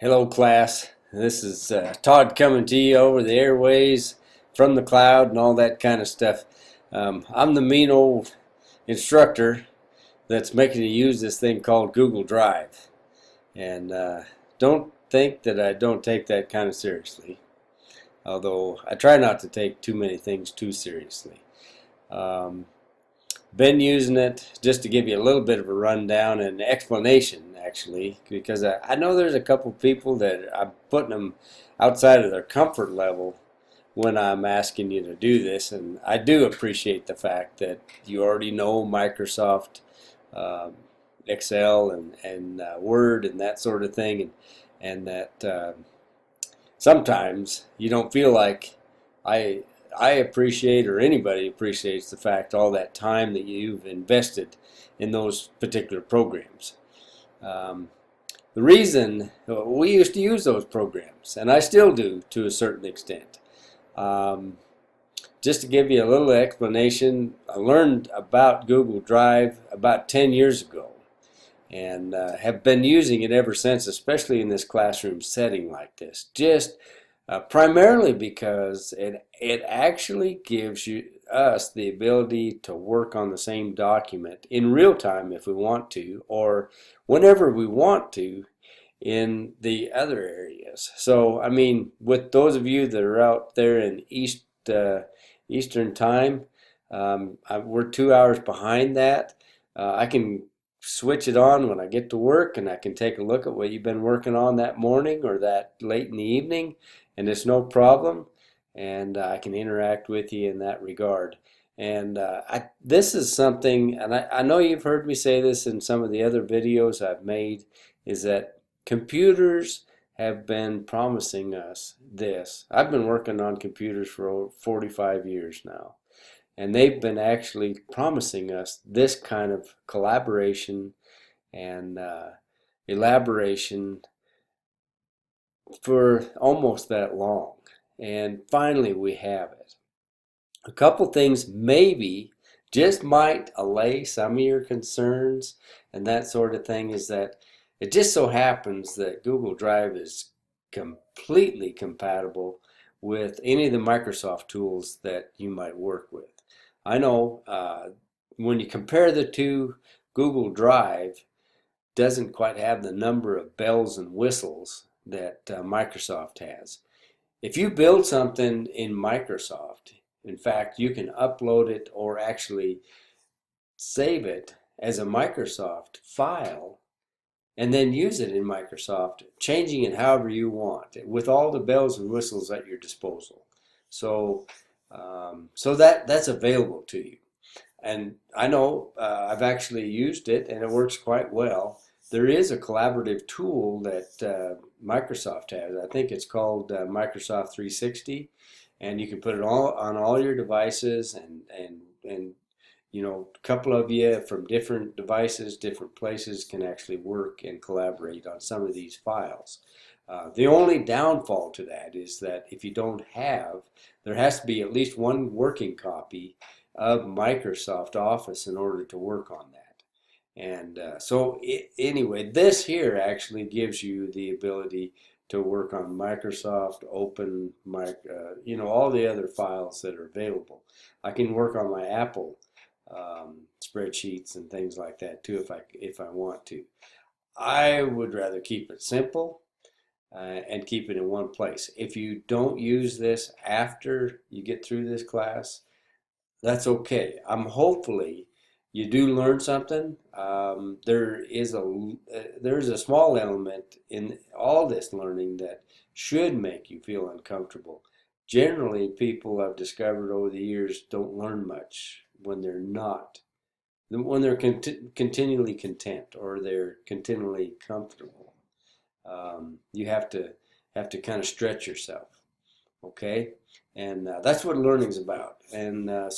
Hello, class. This is Todd coming to you over the airways from the cloud and all that kind of stuff. I'm the mean old instructor that's making you use this thing called Google Drive. And don't think that I don't take that kind of seriously, although I try not to take too many things too seriously. Um, Been using it just to give you a little bit of a rundown and explanation, actually, because I know there's a couple people that I'm putting them outside of their comfort level when I'm asking you to do this, and I do appreciate the fact that you already know Microsoft um, Excel and Word and that sort of thing, and that sometimes you don't feel like I I appreciate, or anybody appreciates, the fact all that time that you've invested in those particular programs. Um, the reason we used to use those programs, and I still do to a certain extent. Um, just to give you a little explanation, I learned about Google Drive about 10 years ago and have been using it ever since, especially in this classroom setting like this. Just primarily because it actually gives us the ability to work on the same document in real time if we want to, or whenever we want to in the other areas. So, I mean, with those of you that are out there in Eastern time, we're 2 hours behind that. I can switch it on when I get to work, and I can take a look at what you've been working on that morning or that late in the evening, and it's no problem. And I can interact with you in that regard. And this is something, and I know you've heard me say this in some of the other videos I've made, is that computers have been promising us this. I've been working on computers for over 45 years now, and they've been actually promising us this kind of collaboration and elaboration for almost that long. And finally, we have it. A couple things maybe just might allay some of your concerns and that sort of thing is that it just so happens that Google Drive is completely compatible with any of the Microsoft tools that you might work with. I know when you compare the two, Google Drive doesn't quite have the number of bells and whistles that Microsoft has. If you build something in Microsoft, in fact, you can upload it or actually save it as a Microsoft file and then use it in Microsoft, changing it however you want, with all the bells and whistles at your disposal. So, that's available to you. And I know I've actually used it, and it works quite well. There is a collaborative tool that Microsoft has. I think it's called Microsoft 360, and you can put it all on all your devices, and a couple of you from different devices, different places can actually work and collaborate on some of these files. The only downfall to that is that if you don't have, there has to be at least one working copy of Microsoft Office in order to work on that. And anyway, this here actually gives you the ability to work on Microsoft, Open, all the other files that are available. I can work on my Apple spreadsheets and things like that too if I want to. I would rather keep it simple and keep it in one place. If you don't use this after you get through this class, that's okay. Hopefully you do learn something. There's a small element in all this learning that should make you feel uncomfortable. Generally, people I've discovered over the years don't learn much when they're continually content or they're continually comfortable. You have to kind of stretch yourself, okay? And that's what learning's about. And I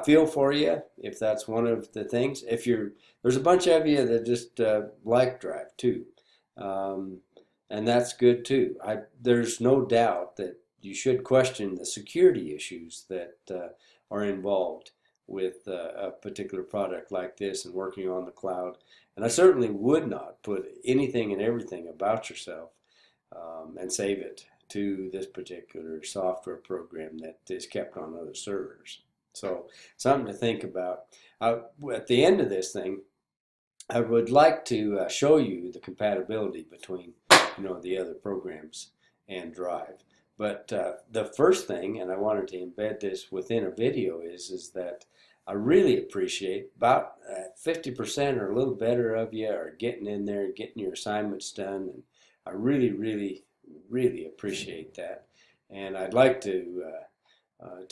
feel for you if that's one of the things. There's a bunch of you that just like Drive too, um, and that's good too. There's no doubt that you should question the security issues that are involved with a particular product like this and working on the cloud. And I certainly would not put anything and everything about yourself and save it to this particular software program that is kept on other servers. So something to think about. At the end of this thing, I would like to show you the compatibility between the other programs and Drive. But the first thing, and I wanted to embed this within a video, is that I really appreciate about 50% or a little better of you are getting in there and getting your assignments done. And I really, really, really appreciate that. And I'd like to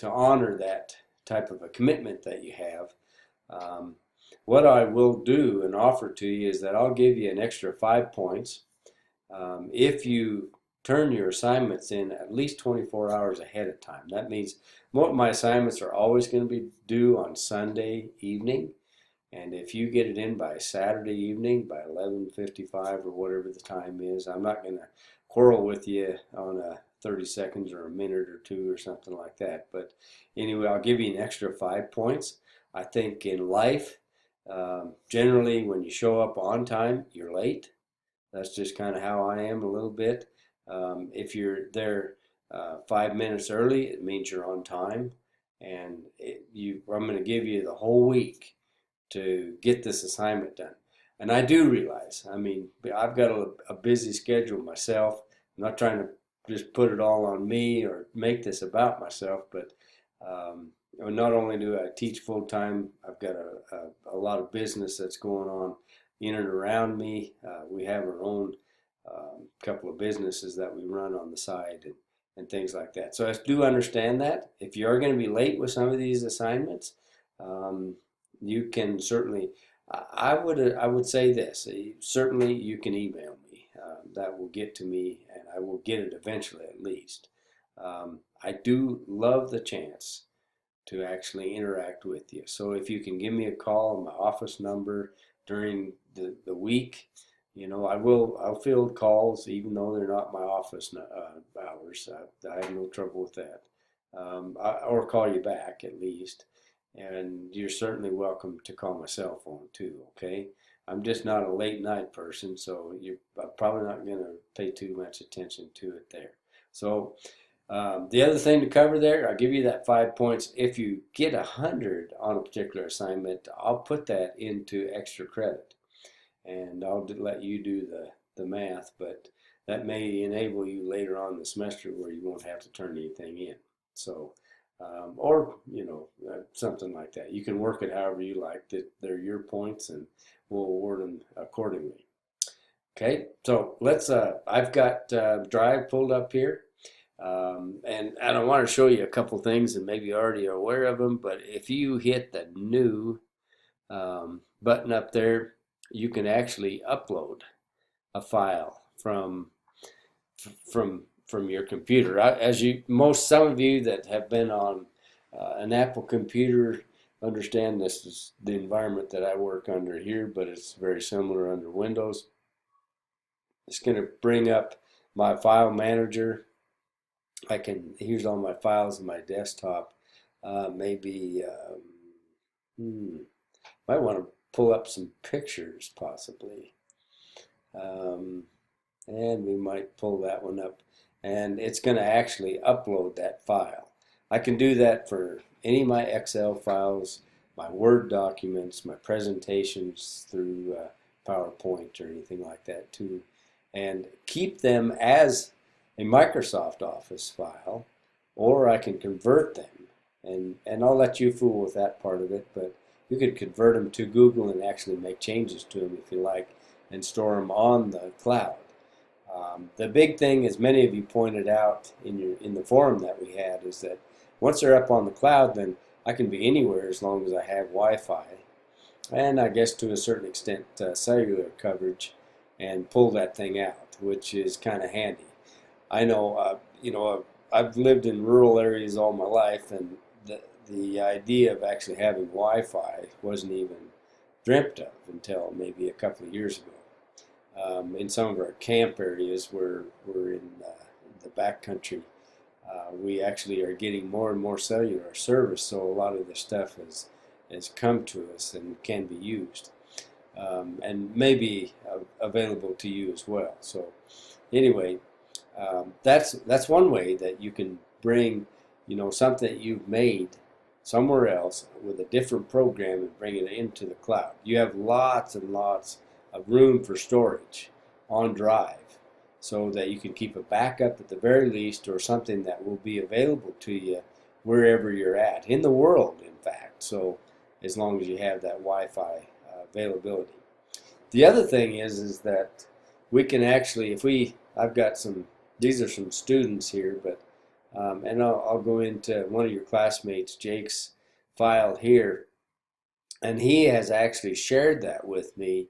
honor that type of a commitment that you have. What I will do and offer to you is that I'll give you an extra 5 points if you turn your assignments in at least 24 hours ahead of time. That means my assignments are always going to be due on Sunday evening, and if you get it in by Saturday evening by 11:55 or whatever the time is, I'm not going to quarrel with you on a 30 seconds or a minute or two or something like that. But anyway, I'll give you an extra 5 points. I think in life, generally when you show up on time, you're late. That's just kind of how I am a little bit. If you're there 5 minutes early, it means you're on time. And I'm going to give you the whole week to get this assignment done. And I do realize, I mean, I've got a busy schedule myself. I'm not trying to just put it all on me or make this about myself, but not only do I teach full time, I've got a lot of business that's going on in and around me. We have our own couple of businesses that we run on the side and things like that. So I do understand that. If you are going to be late with some of these assignments, you can certainly, I would say this, certainly you can email me. That will get to me, and I will get it eventually at least. I do love the chance to actually interact with you. So if you can give me a call on my office number during the week, I'll field calls even though they're not my office hours. I have no trouble with that. Or call you back at least. And you're certainly welcome to call my cell phone too, okay? I'm just not a late night person, so you're probably not going to pay too much attention to it there. So the other thing to cover there, I'll give you that 5 points. If you get 100 on a particular assignment, I'll put that into extra credit. And I'll let you do the math, but that may enable you later on in the semester where you won't have to turn anything in. So, or, something like that. You can work it however you like. They're your points, and we'll award them accordingly. Okay, so I've got Drive pulled up here. And I want to show you a couple things, and maybe you already are aware of them, but if you hit the new button up there, you can actually upload a file from your computer. Some of you that have been on an Apple computer understand this is the environment that I work under here, but it's very similar under Windows. It's going to bring up my file manager. Here's all my files on my desktop. Maybe might want to pull up some pictures possibly. And we might pull that one up. And it's going to actually upload that file. I can do that for any of my Excel files, my Word documents, my presentations through PowerPoint or anything like that too. And keep them as a Microsoft Office file, or I can convert them. And I'll let you fool with that part of it, but you could convert them to Google and actually make changes to them if you like and store them on the cloud. The big thing, as many of you pointed out in the forum that we had, is that once they're up on the cloud, then I can be anywhere as long as I have Wi-Fi, and I guess to a certain extent cellular coverage, and pull that thing out, which is kind of handy. I know, I've lived in rural areas all my life, and the idea of actually having Wi-Fi wasn't even dreamt of until maybe a couple of years ago. In some of our camp areas where we're in the backcountry, we actually are getting more and more cellular service, so a lot of the stuff has come to us and can be used, and may be available to you as well. So anyway, that's one way that you can bring, something that you've made somewhere else with a different program and bring it into the cloud. You have lots and lots of room for storage on drive, so that you can keep a backup at the very least, or something that will be available to you wherever you're at in the world, in fact. So as long as you have that Wi-Fi availability. The other thing is that we can actually, I've got these are some students here, but and I'll go into one of your classmates, Jake's file here, and he has actually shared that with me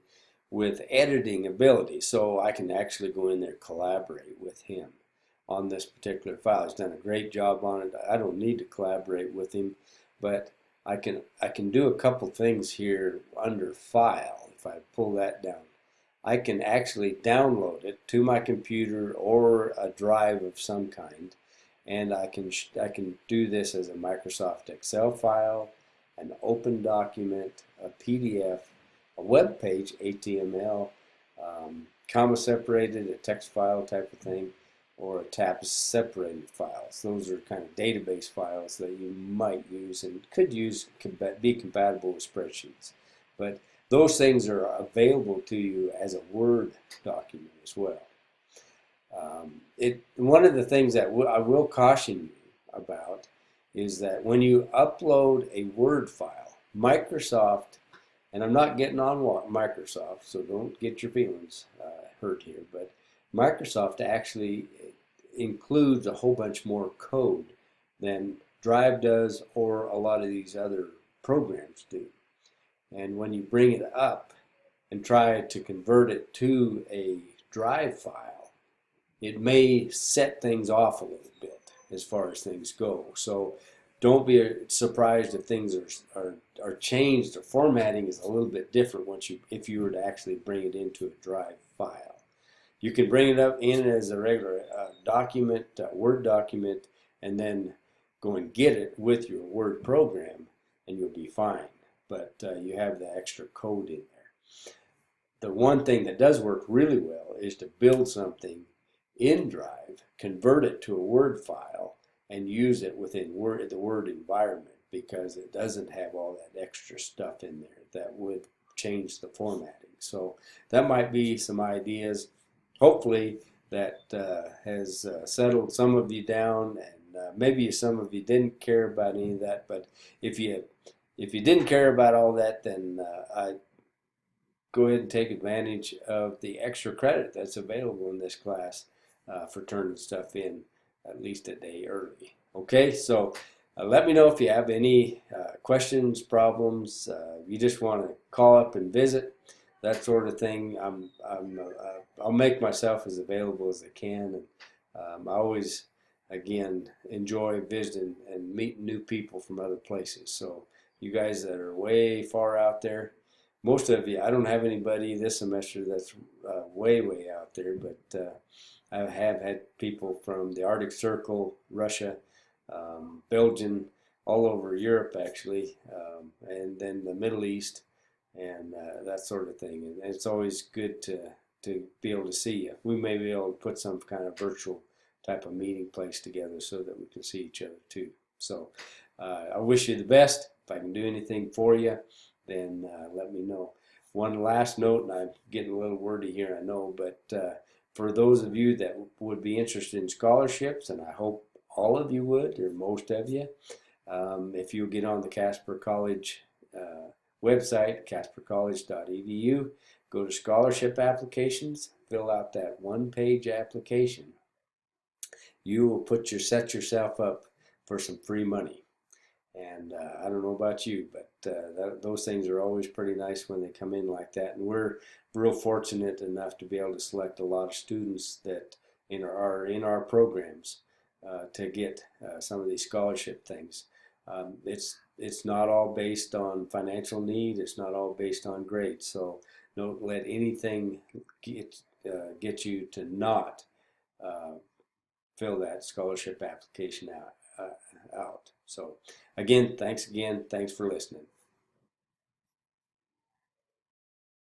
with editing ability, so I can actually go in there and collaborate with him on this particular file. He's done a great job on it. I don't need to collaborate with him, but I can do a couple things here under File. If I pull that down, I can actually download it to my computer or a drive of some kind, and I can do this as a Microsoft Excel file, an open document, a PDF, a web page, HTML, comma separated, a text file type of thing, or a tab separated files. Those are kind of database files that you might use and could be compatible with spreadsheets. But those things are available to you as a Word document as well. One of the things that I will caution you about is that when you upload a Word file, Microsoft, and I'm not getting on Microsoft, so don't get your feelings hurt here, but Microsoft actually includes a whole bunch more code than Drive does, or a lot of these other programs do. And when you bring it up and try to convert it to a Drive file, it may set things off a little bit as far as things go. So don't be surprised if things are changed, or formatting is a little bit different if you were to actually bring it into a Drive file. You can bring it up in as a regular document, Word document, and then go and get it with your Word program, and you'll be fine. But you have the extra code in there. The one thing that does work really well is to build something in Drive, convert it to a Word file, and use it within the Word environment, because it doesn't have all that extra stuff in there that would change the formatting. So that might be some ideas. Hopefully that has settled some of you down, and maybe some of you didn't care about any of that. But if you didn't care about all that, then I go ahead and take advantage of the extra credit that's available in this class for turning stuff in at least a day early. Okay, so let me know if you have any questions, problems. You just want to call up and visit, that sort of thing. I'll make myself as available as I can, and I always, again, enjoy visiting and meeting new people from other places. So you guys that are way far out there, most of you, I don't have anybody this semester that's way out there, but I have had people from the Arctic Circle, Russia, Belgium, all over Europe actually, and then the Middle East, and that sort of thing. And it's always good to be able to see you. We may be able to put some kind of virtual type of meeting place together so that we can see each other too. So I wish you the best. If I can do anything for you, then let me know. One last note, and I'm getting a little wordy here, I know, but for those of you that would be interested in scholarships, and I hope all of you would, or most of you, if you get on the Casper College website, caspercollege.edu, go to scholarship applications, fill out that one-page application. You will set yourself up for some free money. And I don't know about you, but those things are always pretty nice when they come in like that. And we're real fortunate enough to be able to select a lot of students that are in our programs to get some of these scholarship things. It's not all based on financial need. It's not all based on grades. So don't let anything get you to not fill that scholarship application out. So again, thanks for listening.